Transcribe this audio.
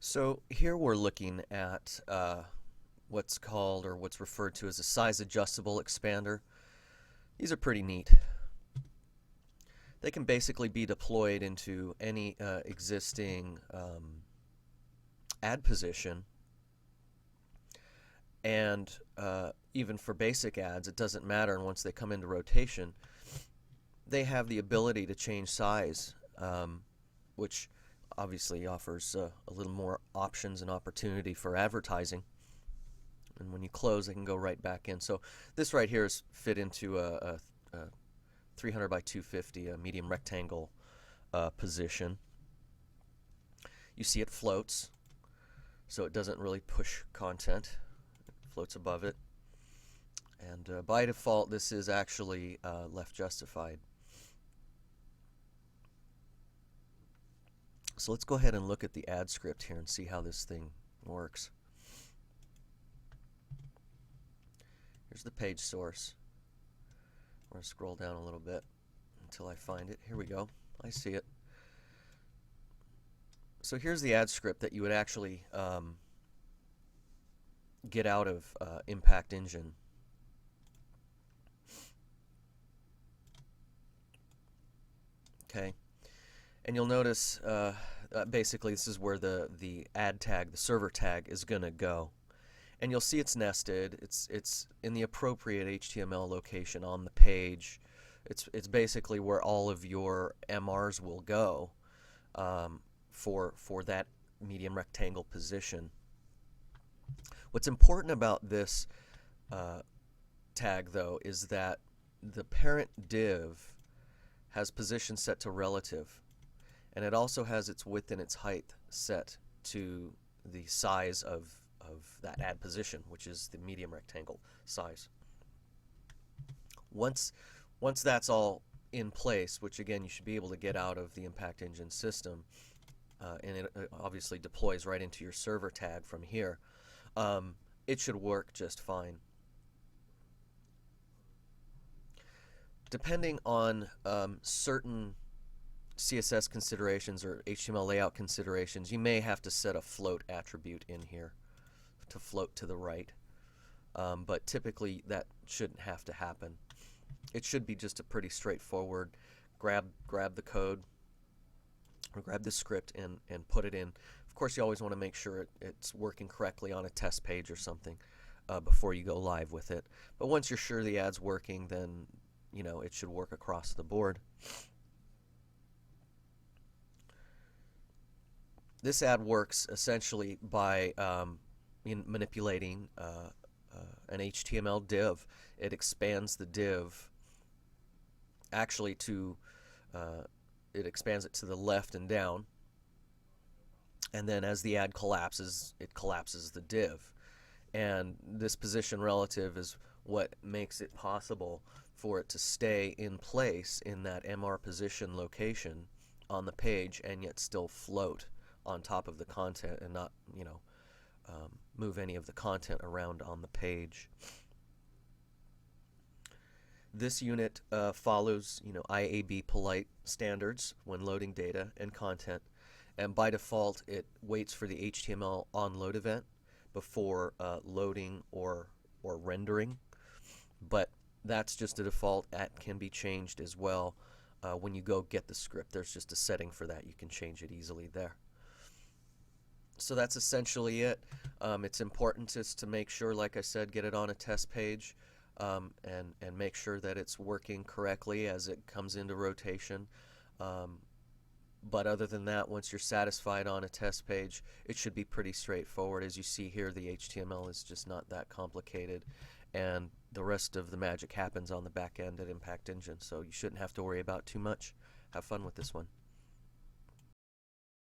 So here we're looking at what's called or what's referred to as a size adjustable expander. These are pretty neat. They can basically be deployed into any existing ad position, and even for basic ads, it doesn't matter. And once they come into rotation, they have the ability to change size, which obviously offers a little more options and opportunity for advertising. And when you close, they can go right back in. So this right here is fit into a 300 by 250, a medium rectangle position. You see it floats, so it doesn't really push content. It floats above it. And by default, this is actually left justified. So let's go ahead and look at the ad script here and see how this thing works. Here's the page source. I'm going to scroll down a little bit until I find it. Here we go. I see it. So here's the ad script that you would actually get out of Impact Engine. Okay. And you'll notice basically this is where the ad tag, the server tag, is going to go. And you'll see it's nested. It's in the appropriate HTML location on the page. It's basically where all of your MRs will go for that medium rectangle position. What's important about this tag, though, is that the parent div has position set to relative, and it also has its width and its height set to the size of that ad position, which is the medium rectangle size. Once that's all in place, which again you should be able to get out of the Impact Engine system, and it obviously deploys right into your server tag from here, it should work just fine. Depending on certain CSS considerations or HTML layout considerations, you may have to set a float attribute in here to float to the right, but typically that shouldn't have to happen. It should be just a pretty straightforward grab the code or grab the script and put it in. Of course, you always want to make sure it's working correctly on a test page or something before you go live with it. But once you're sure the ad's working, then it should work across the board. This ad works essentially by manipulating an HTML div. It expands the div actually to it expands it to the left and down, and then as the ad collapses, it collapses the div. And this position relative is what makes it possible for it to stay in place in that MR position location on the page and yet still float on top of the content and not, move any of the content around on the page. This unit follows, IAB polite standards when loading data and content, and by default it waits for the HTML onload event before loading or rendering. But that's just a default. That can be changed as well when you go get the script. There's just a setting for that. You can change it easily there. So that's essentially it. It's important just to make sure, like I said, get it on a test page and make sure that it's working correctly as it comes into rotation. But other than that, once you're satisfied on a test page, it should be pretty straightforward. As you see here, the HTML is just not that complicated, and the rest of the magic happens on the back end at Impact Engine, so you shouldn't have to worry about too much. Have fun with this one.